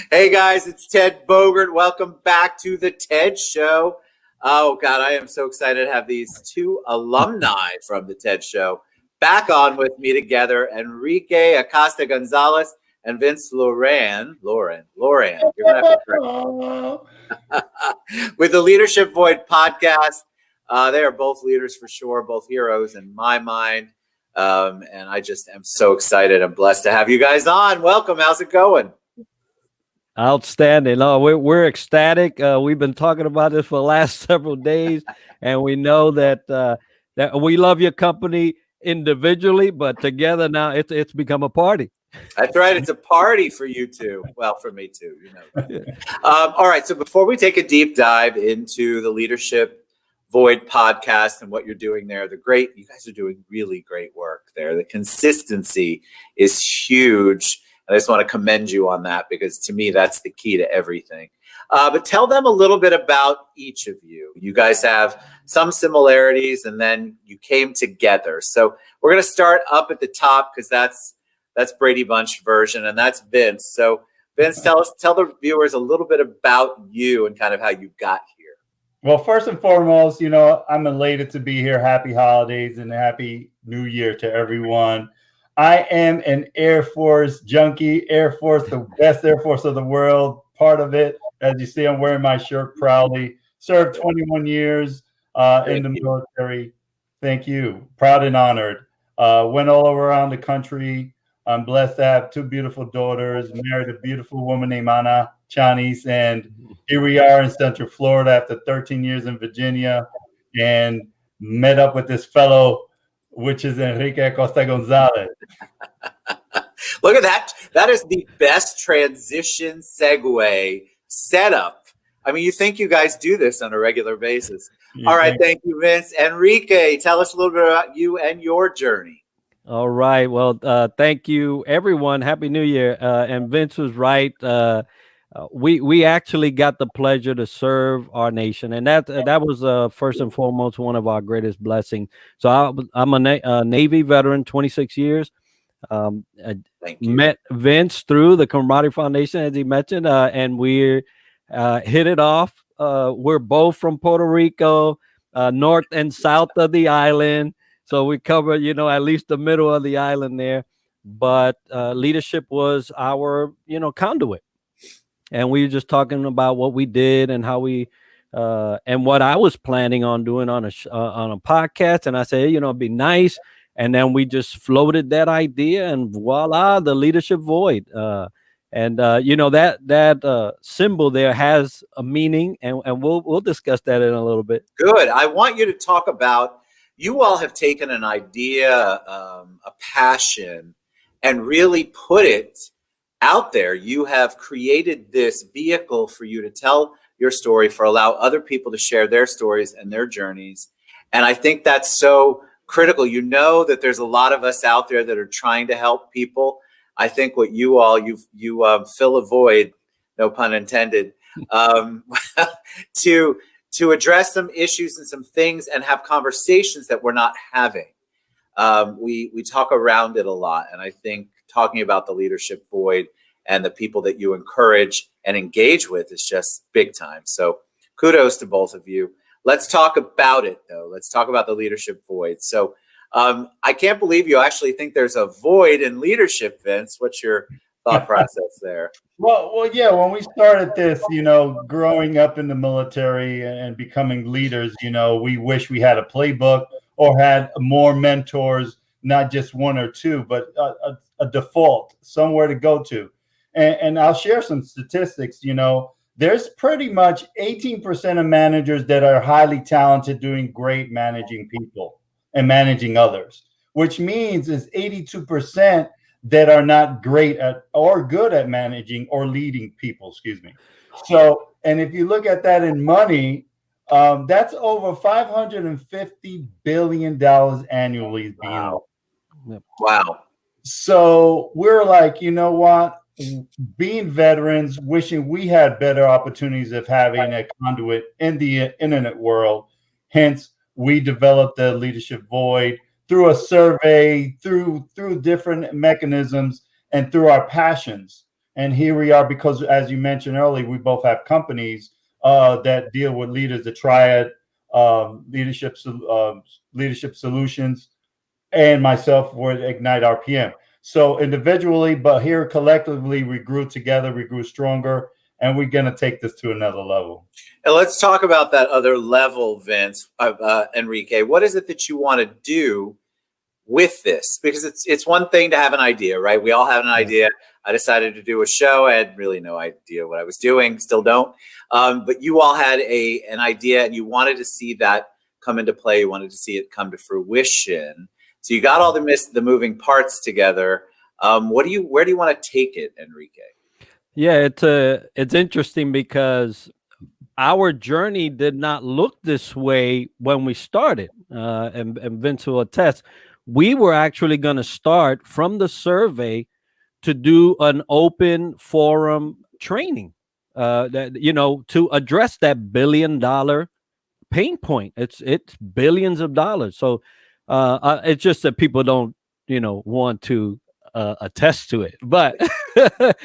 Hey guys, it's Ted Bogert. Welcome back to the TED Show. Oh God, I am so excited to have these two alumni from the TED Show back on with me together. Enrique Acosta Gonzalez and Vince Loran. You're gonna have to correct with the Leadership Void podcast. They are both leaders for sure, both heroes in my mind. And I just am so excited and blessed to have you guys on. Welcome. How's it going? Outstanding. No, we're ecstatic. We've been talking about this for the last several days, and we know that that we love your company individually, but together now it's become a party. That's right. It's a party for you two. Well, for me too. You know. All right. So before we take a deep dive into the Leadership Void podcast and what you're doing there, you guys are doing really great work there. The consistency is huge. I just want to commend you on that because to me, that's the key to everything. But tell them a little bit about each of you. You guys have some similarities and then you came together. So we're going to start up at the top because that's Brady Bunch version and that's Vince. So Vince, tell the viewers a little bit about you and kind of how you got here. Well, first and foremost, I'm elated to be here. Happy holidays and happy New Year to everyone. I am an Air Force junkie, Air Force, the best Air Force of the world, part of it. As you see, I'm wearing my shirt proudly. Served 21 years in the military. Thank you. Proud and honored. Went all around the country. I'm blessed to have two beautiful daughters, married a beautiful woman named Ana Chanis, and here we are in Central Florida after 13 years in Virginia and met up with this fellow, which is Enrique Acosta Gonzalez. Look at that. That is the best transition segue setup. I mean, you think you guys do this on a regular basis. All right. Thank you, Vince. Enrique, tell us a little bit about you and your journey. All right. Well, thank you, everyone. Happy New Year. And Vince was right. We actually got the pleasure to serve our nation, and that was first and foremost one of our greatest blessings. So I'm a Navy veteran, 26 years. I met Vince through the Camaraderie Foundation, as he mentioned, and we hit it off. We're both from Puerto Rico, north and south of the island, so we cover at least the middle of the island there. But leadership was our conduit. And we were just talking about what we did and how we and what I was planning on doing on a podcast. And I said, it'd be nice. And then we just floated that idea, and voila, the Leadership Void. That symbol there has a meaning, and we'll discuss that in a little bit. Good. I want you to talk about. You all have taken an idea, a passion, and really put it out there. You have created this vehicle for you to tell your story, for allow other people to share their stories and their journeys. And I think that's so critical. That there's a lot of us out there that are trying to help people. I think what you fill a void, no pun intended, to address some issues and some things and have conversations that we're not having. We talk around it a lot. And I think talking about the Leadership Void and the people that you encourage and engage with is just big time. So kudos to both of you. Let's talk about it, though. Let's talk about the Leadership Void. So I can't believe you actually think there's a void in leadership, Vince. What's your thought process there? Well, yeah. When we started this, growing up in the military and becoming leaders, we wish we had a playbook or had more mentors, not just one or two, but a default, somewhere to go to. And I'll share some statistics. There's pretty much 18% of managers that are highly talented, doing great managing people and managing others, which means is 82% that are not great at or good at managing or leading people, excuse me. So, and if you look at that in money, that's over $550 billion annually. Wow. Wow. So we're like, you know what? Being veterans, wishing we had better opportunities of having a conduit in the internet world. Hence, we developed the Leadership Void through a survey, through different mechanisms, and through our passions. And here we are, because as you mentioned earlier, we both have companies that deal with leaders, the Triad leadership solutions, and myself with Ignite RPM. So individually, but here collectively, we grew together, we grew stronger, and we're going to take this to another level. And let's talk about that other level, Vince, Enrique. What is it that you want to do with this? Because it's one thing to have an idea, right? We all have an idea. I decided to do a show. I had really no idea what I was doing, still don't. But you all had an idea, and you wanted to see that come into play. You wanted to see it come to fruition. So you got all the moving parts together. Where do you want to take it, Enrique? Yeah, it's interesting because our journey did not look this way when we started, and Vince will attest. We were actually going to start from the survey to do an open forum training, to address that $1 billion pain point. It's billions of dollars. So it's just that people don't, want to attest to it, but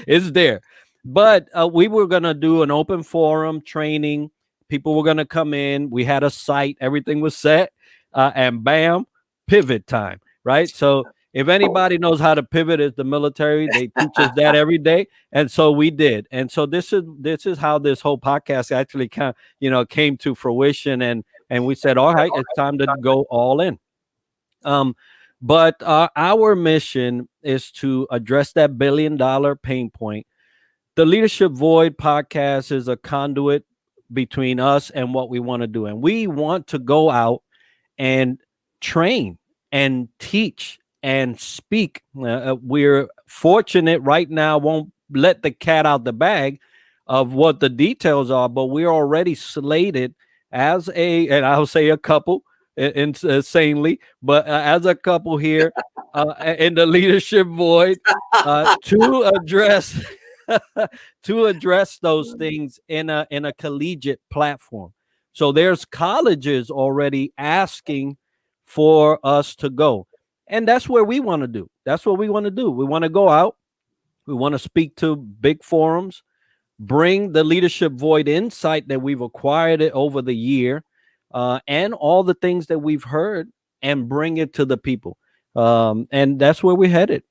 it's there. But we were going to do an open forum training. People were going to come in. We had a site. Everything was set. And bam, pivot time, right? So if anybody knows how to pivot, it's the military. They teach us that every day. And so we did. And so this is how this whole podcast actually came to fruition. And we said, all right, it's time to go all in. But our mission is to address that $1 billion pain point. The Leadership Void podcast is a conduit between us and what we want to do. And we want to go out and train and teach and speak. We're fortunate right now, won't let the cat out the bag of what the details are, but we're already slated as and I'll say a couple, insanely, but as a couple here in the Leadership Void to address those things in a collegiate platform. So there's colleges already asking for us to go, and that's where we want to do. That's what we want to do. We want to go out. We want to speak to big forums, bring the Leadership Void insight that we've acquired it over the year, and all the things that we've heard, and bring it to the people. And that's where we're headed.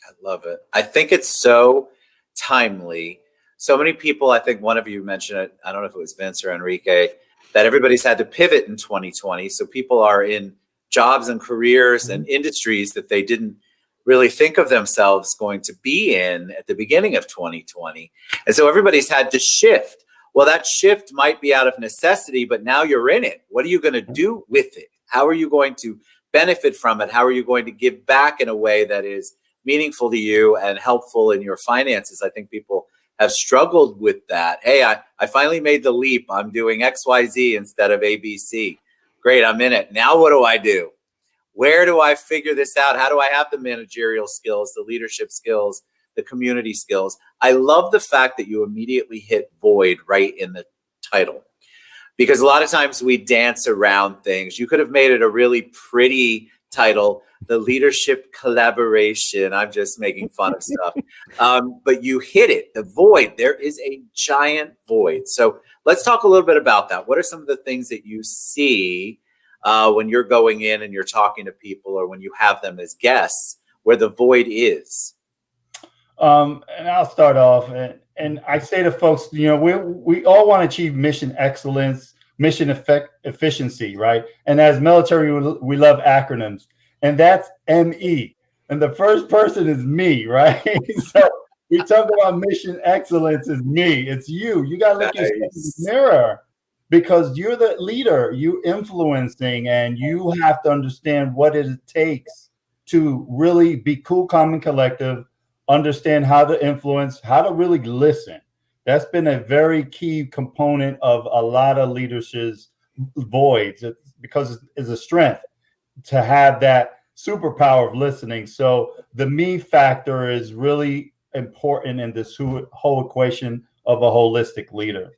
I love it. I think it's so timely. So many people, I think one of you mentioned it, I don't know if it was Vince or Enrique, that everybody's had to pivot in 2020. So people are in jobs and careers and industries that they didn't really think of themselves going to be in at the beginning of 2020. And so everybody's had to shift. Well, that shift might be out of necessity, but now you're in it. What are you going to do with it? How are you going to benefit from it? How are you going to give back in a way that is meaningful to you and helpful in your finances? I think people have struggled with that. Hey, I finally made the leap. I'm doing XYZ instead of ABC. Great, I'm in it. Now what do I do? Where do I figure this out? How do I have the managerial skills, the leadership skills, the community skills? I love the fact that you immediately hit void right in the title, because a lot of times we dance around things. You could have made it a really pretty title, the leadership collaboration. I'm just making fun of stuff. But you hit it, the void. There is a giant void. So let's talk a little bit about that. What are some of the things that you see when you're going in and you're talking to people, or when you have them as guests, where the void is? And I'll start off, and I say to folks, we all want to achieve mission excellence, mission efficiency, right? And as military, we love acronyms, and that's ME. And the first person is me, right? So we talk about mission excellence is me. It's you. You got to look yourself in the mirror, because you're the leader, you influencing, and you have to understand what it takes to really be cool, calm, and collective, understand how to influence, how to really listen. That's been a very key component of a lot of leadership's voids, because it's a strength to have that superpower of listening. So the me factor is really important in this whole equation of a holistic leader.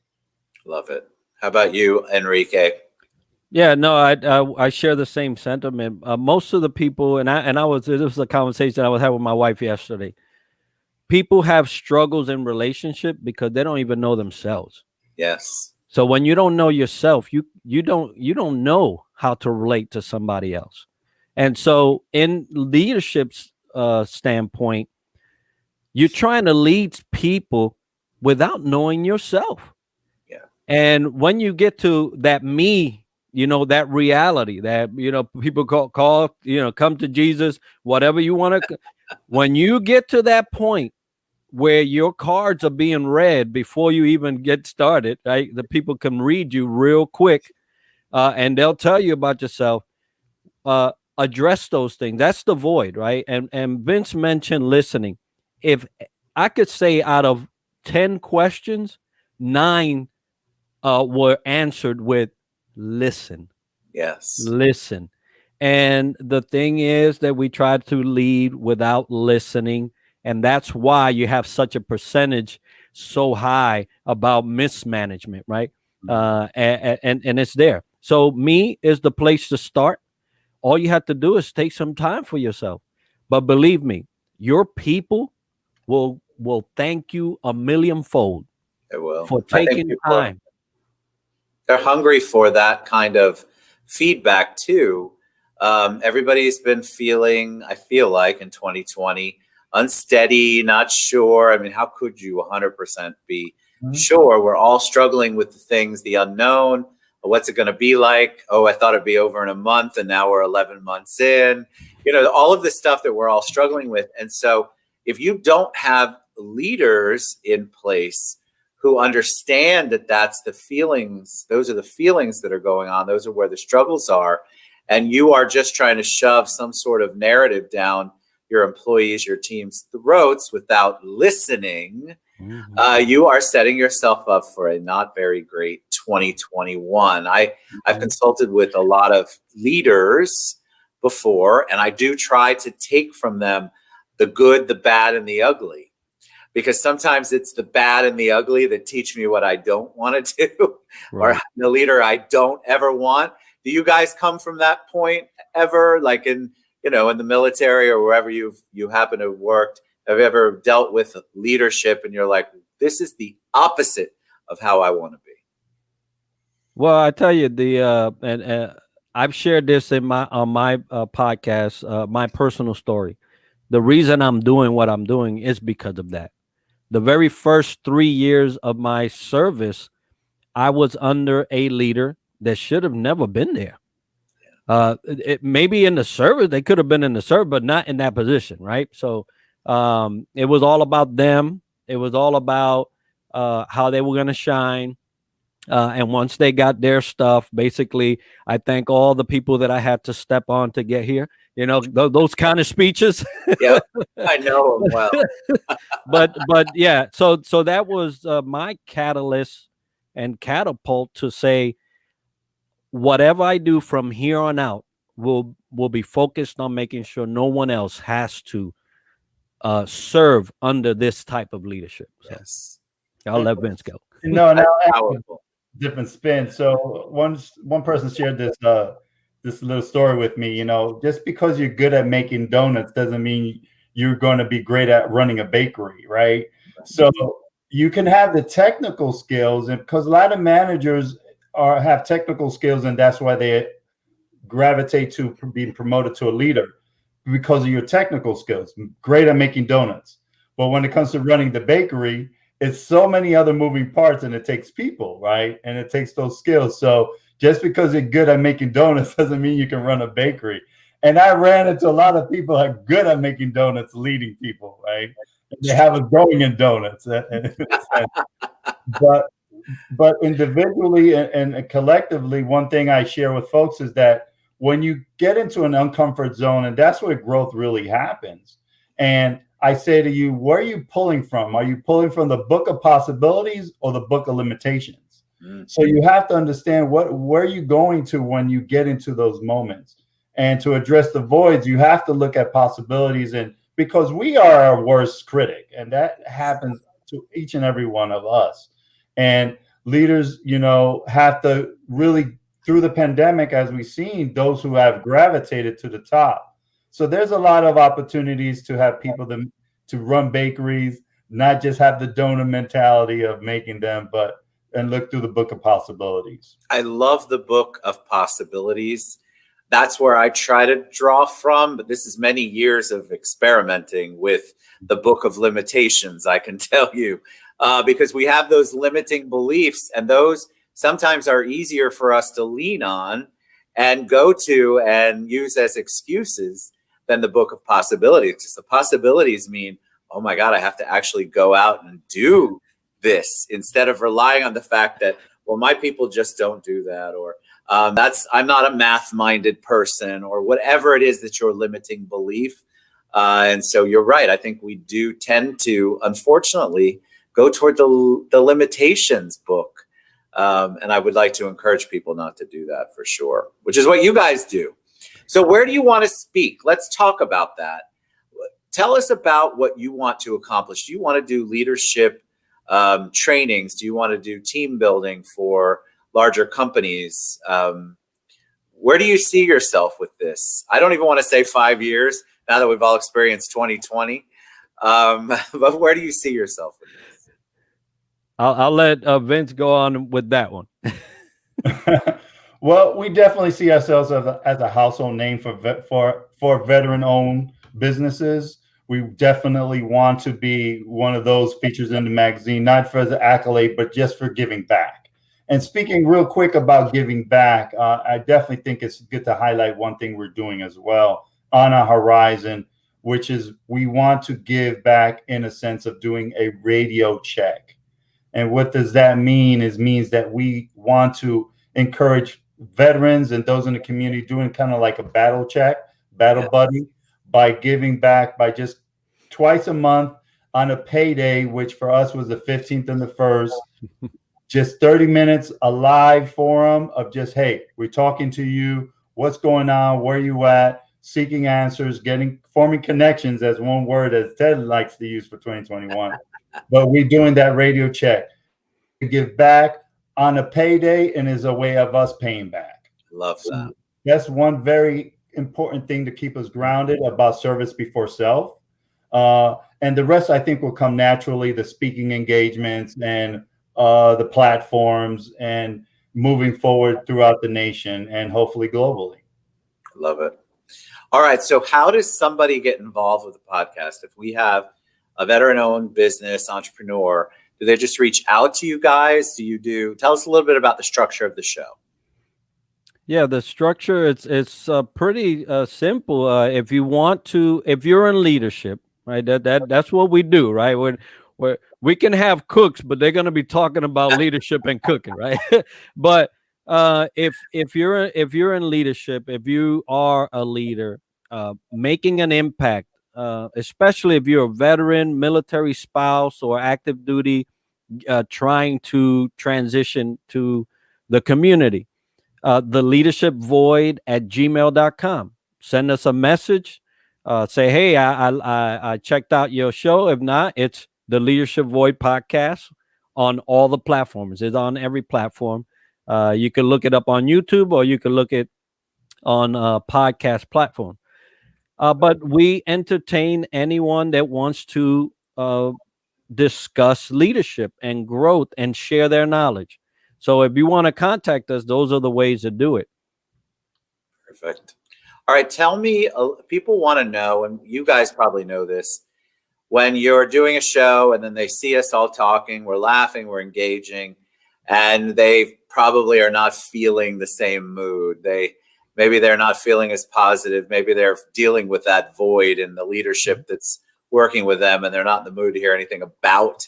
Love it. How about you, Enrique? Yeah, no, I share the same sentiment. Most of the people, it was a conversation I was having with my wife yesterday. people have struggles in relationship because they don't even know themselves. Yes. So when you don't know yourself, you don't know how to relate to somebody else. And so in leadership's standpoint, you're trying to lead people without knowing yourself. Yeah. And when you get to that me, that reality that, people call, come to Jesus, whatever you want to, when you get to that point where your cards are being read before you even get started, right? The people can read you real quick, and they'll tell you about yourself. Address those things. That's the void, right? And Vince mentioned listening. If I could say out of 10 questions, 9 were answered with listen. Yes. Listen. And the thing is that we try to lead without listening. And that's why you have such a percentage so high about mismanagement, right? And it's there. So me is the place to start. All you have to do is take some time for yourself. But believe me, your people will thank you a millionfold It will. for I think taking time. they're hungry for that kind of feedback too. Everybody's been feeling, I feel like in 2020, unsteady, not sure. I mean, how could you 100% be sure? We're all struggling with the things, the unknown. What's it going to be like? Oh, I thought it'd be over in a month, and now we're 11 months in. All of the stuff that we're all struggling with. And so if you don't have leaders in place who understand that that's the feelings, those are the feelings that are going on, those are where the struggles are, and you are just trying to shove some sort of narrative down your employees, your team's throats without listening, you are setting yourself up for a not very great 2021. I've consulted with a lot of leaders before, and I do try to take from them the good, the bad, and the ugly, because sometimes it's the bad and the ugly that teach me what I don't want to do, right, or the leader I don't ever want. Do you guys come from that point ever, like in the military or wherever you happen to have worked? Have you ever dealt with leadership and you're like, this is opposite of how I want to be? Well, I tell you, and I've shared this on my podcast, my personal story. The reason I'm doing what I'm doing is because of that. The very first 3 years of my service, I was under a leader that should have never been there. Maybe in the service, they could have been in the service, but not in that position, right? So it was all about them. It was all about how they were going to shine. And once they got their stuff, basically, I thank all the people that I had to step on to get here. Those kind of speeches. Yeah, I know them well. but yeah, so that was my catalyst and catapult to say, whatever I do from here on out will be focused on making sure no one else has to serve under this type of leadership. So yes, I'll let Vince go. No, powerful. Different spin. So one person shared this little story with me. Just because you're good at making donuts doesn't mean you're going to be great at running a bakery, right? So you can have the technical skills, and because a lot of managers have technical skills, and that's why they gravitate to being promoted to a leader, because of your technical skills. Great at making donuts, but when it comes to running the bakery, it's so many other moving parts, and it takes people, right? And it takes those skills. So just because you're good at making donuts doesn't mean you can run a bakery. And I ran into a lot of people who are good at making donuts, leading people, right? They have us going in donuts. But individually and collectively, one thing I share with folks is that when you get into an uncomfort zone, and that's where growth really happens. And I say to you, where are you pulling from? Are you pulling from the book of possibilities or the book of limitations? So you have to understand where you're going to when you get into those moments. And to address the voids, you have to look at possibilities, and because we are our worst critic, and that happens to each and every one of us. And leaders, have to really, through the pandemic, as we've seen, those who have gravitated to the top. So there's a lot of opportunities to have people to run bakeries, not just have the donor mentality of making them, and look through the book of possibilities. I love the book of possibilities. That's where I try to draw from, but this is many years of experimenting with the book of limitations, I can tell you, because we have those limiting beliefs, and those sometimes are easier for us to lean on and go to and use as excuses than the book of possibilities. Because the possibilities mean, oh my God, I have to actually go out and do this, instead of relying on the fact that, well, my people just don't do that, or I'm not a math-minded person, or whatever it is that your limiting belief. And so you're right. I think we do tend to, unfortunately, go toward the limitations book. And I would like to encourage people not to do that, for sure, which is what you guys do. So where do you want to speak? Let's talk about that. Tell us about what you want to accomplish. Do you want to do leadership trainings? Do you want to do team building for larger companies? Where do you see yourself with this? I don't even want to say 5 years now that we've all experienced 2020. But where do you see yourself with this? I'll let Vince go on with that one. Well, we definitely see ourselves as a household name for veteran-owned businesses. We definitely want to be one of those features in the magazine, not for the accolade, but just for giving back. And speaking real quick about giving back, I definitely think it's good to highlight one thing we're doing as well on our horizon, which is we want to give back in a sense of doing a radio check. And what does that mean? It means that we want to encourage veterans and those in the community doing kind of like a battle check, battle buddy, by giving back by just twice a month on a payday, which for us was the 15th and the 1st, just 30 minutes, a live forum of just, hey, we're talking to you, what's going on, where you at, seeking answers, forming connections, as one word as Ted likes to use for 2021. But we're doing that radio check to give back on a payday, and is a way of us paying back. Love that. So that's one very important thing to keep us grounded about service before self. And the rest, I think, will come naturally, the speaking engagements and the platforms, and moving forward throughout the nation and hopefully globally. Love it. All right. So how does somebody get involved with the podcast? If we have a veteran-owned business entrepreneur, do they just reach out to you guys? Tell us a little bit about the structure of the show. Yeah, the structure, it's pretty simple. If you're in leadership, right? That's what we do, right? We can have cooks, but they're going to be talking about leadership and cooking, right? But if you're in leadership, if you are a leader, making an impact, especially if you're a veteran, military spouse, or active duty, trying to transition to the community, the leadership void at gmail.com. Send us a message. Say, hey, I checked out your show. If not, it's the Leadership Void podcast on all the platforms. It's on every platform. You can look it up on YouTube, or you can look it on a podcast platform. But we entertain anyone that wants to discuss leadership and growth and share their knowledge. So if you want to contact us, those are the ways to do it. Perfect. All right. Tell me, people want to know, and you guys probably know this, when you're doing a show and then they see us all talking, we're laughing, we're engaging, and they probably are not feeling the same mood. Maybe they're not feeling as positive. Maybe they're dealing with that void in the leadership that's working with them, and they're not in the mood to hear anything about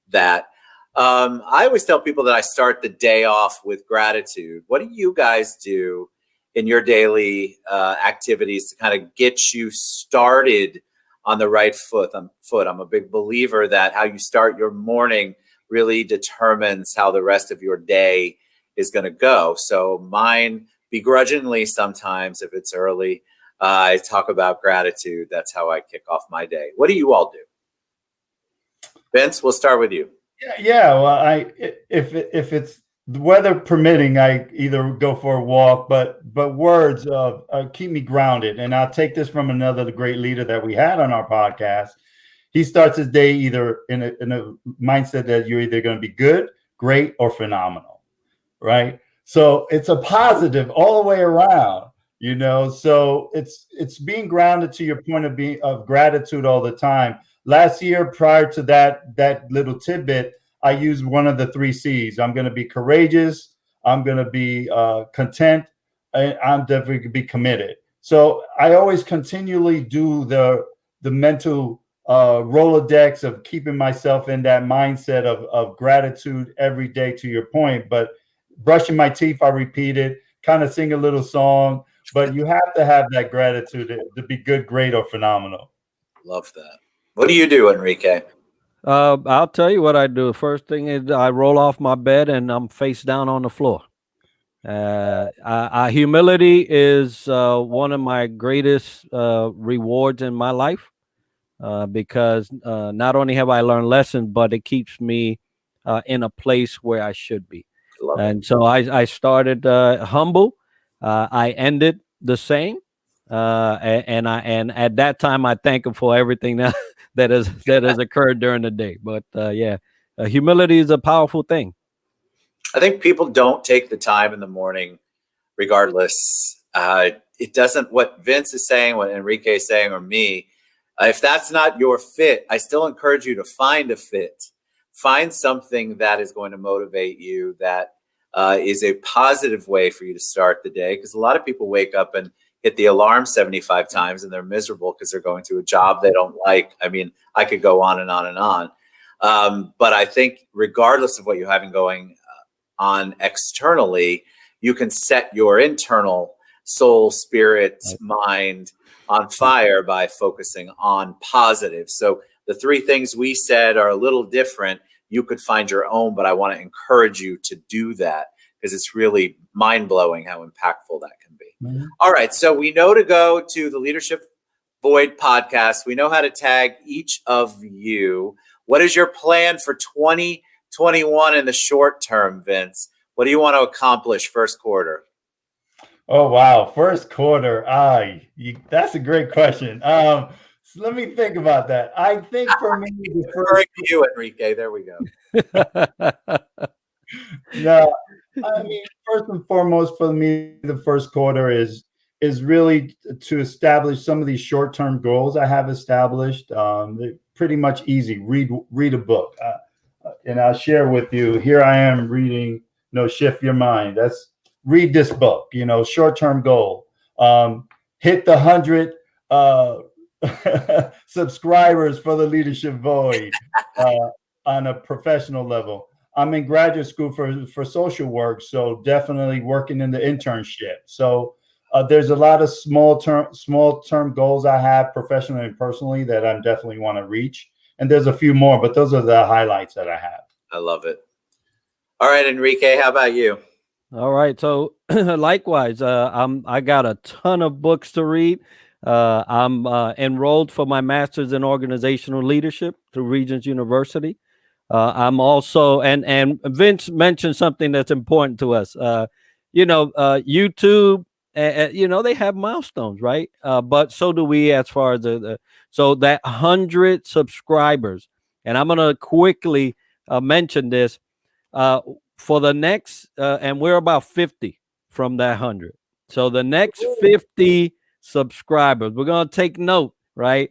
that. I always tell people that I start the day off with gratitude. What do you guys do in your daily activities to kind of get you started on the right foot? I'm a big believer that how you start your morning really determines how the rest of your day is going to go. So mine, begrudgingly sometimes, if it's early, I talk about gratitude. That's how I kick off my day. What do you all do? Vince, we'll start with you. Yeah. Well, if it's the weather permitting, I either go for a walk, but words keep me grounded. And I'll take this from another great leader that we had on our podcast. He starts his day either in a mindset that you're either going to be good, great, or phenomenal, right? So it's a positive all the way around, you know. So it's being grounded to your point of gratitude all the time. Last year, prior to that little tidbit, I used one of the 3 C's. I'm going to be courageous. I'm going to be content. And I'm definitely going to be committed. So I always continually do the mental Rolodex of keeping myself in that mindset of gratitude every day, to your point. But brushing my teeth, I repeat it, kind of sing a little song. But you have to have that gratitude to be good, great, or phenomenal. Love that. What do you do, Enrique? I'll tell you what I do. The first thing is I roll off my bed and I'm face down on the floor. Humility is one of my greatest rewards in my life because not only have I learned lessons, but it keeps me in a place where I should be. And so I started humble. I ended the same. And at that time I thank him for everything that has occurred during the day. But humility is a powerful thing. I think people don't take the time in the morning, regardless. It doesn't, what Vince is saying, what Enrique is saying, or me, if that's not your fit, I still encourage you to find a fit. Find something that is going to motivate you, that is a positive way for you to start the day. Because a lot of people wake up and hit the alarm 75 times and they're miserable because they're going to a job they don't like. I mean, I could go on and on and on. But I think regardless of what you're having going on externally, you can set your internal soul, spirit, mind on fire by focusing on positive. So the 3 things we said are a little different. You could find your own, but I want to encourage you to do that because it's really mind-blowing how impactful that can be. Mm-hmm. All right. So we know to go to the Leadership Void podcast. We know how to tag each of you. What is your plan for 2021 in the short term, Vince? What do you want to accomplish first quarter? Oh, wow. First quarter. That's a great question. So let me think about that. I think for me, you, Enrique. There we go. No, I mean, first and foremost, for me, the first quarter is really to establish some of these short-term goals I have established. They're pretty much easy. Read a book, and I'll share with you. Here I am reading. Shift Your Mind. Read this book. Short-term goal. Hit the 100 subscribers for the Leadership Void on a professional level. I'm in graduate school for social work, so definitely working in the internship. So there's a lot of small term goals I have professionally and personally that I definitely want to reach, and there's a few more, but those are the highlights that I have. I love it. All right, Enrique, how about you? All right, so likewise, I got a ton of books to read. I'm enrolled for my master's in organizational leadership through Regents University. I'm also, and Vince mentioned something that's important to us. YouTube, they have milestones, right? But so do we as far as so that 100 subscribers. And I'm going to quickly mention this for the next, and we're about 50 from that 100. So the next 50 subscribers, we're going to take note, right?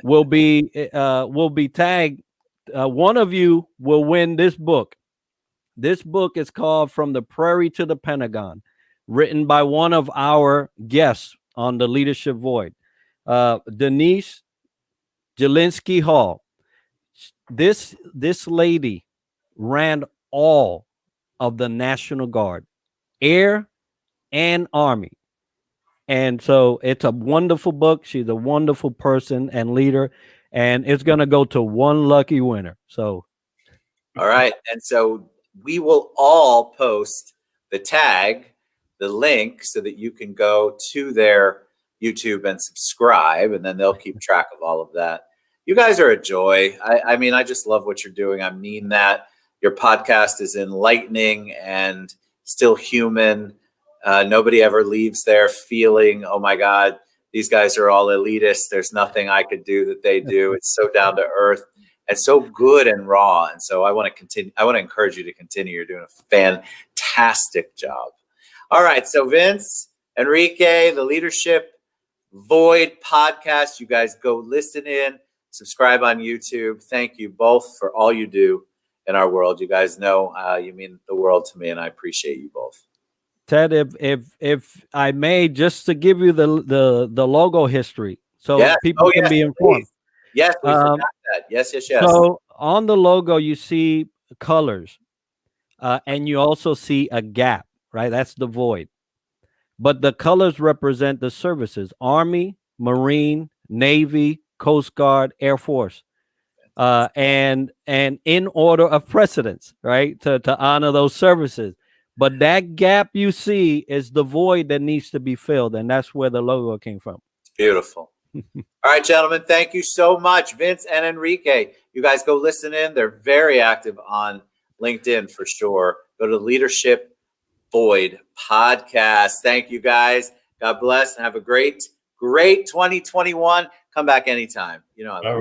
Will be tagged. One of you will win this book. This book is called From the Prairie to the Pentagon, written by one of our guests on the Leadership Void, Denise Jelinski Hall. This lady ran all of the National Guard, Air and Army. And so it's a wonderful book. She's a wonderful person and leader, and it's going to go to one lucky winner. So, all right. And so we will all post the tag, the link, so that you can go to their YouTube and subscribe, and then they'll keep track of all of that. You guys are a joy. I mean, I just love what you're doing. I mean that. Your podcast is enlightening and still human. Nobody ever leaves there feeling, oh my God, these guys are all elitists. There's nothing I could do that they do. It's so down to earth and so good and raw. And so I want to continue. I want to encourage you to continue. You're doing a fantastic job. All right. So Vince, Enrique, the Leadership Void podcast, you guys go listen in, subscribe on YouTube. Thank you both for all you do in our world. You guys know you mean the world to me, and I appreciate you both. Ted, if I may, just to give you the logo history, so yes. people can be informed. Please. Yes, we forgot that. Yes. So on the logo, you see colors, and you also see a gap, right? That's the void. But the colors represent the services: Army, Marine, Navy, Coast Guard, Air Force, and in order of precedence, right? To honor those services. But that gap you see is the void that needs to be filled, and that's where the logo came from. It's beautiful. All right, gentlemen, thank you so much. Vince and Enrique, you guys go listen in. They're very active on LinkedIn for sure. Go to Leadership Void podcast. Thank you, guys. God bless and have a great 2021. Come back anytime. You know, I love you.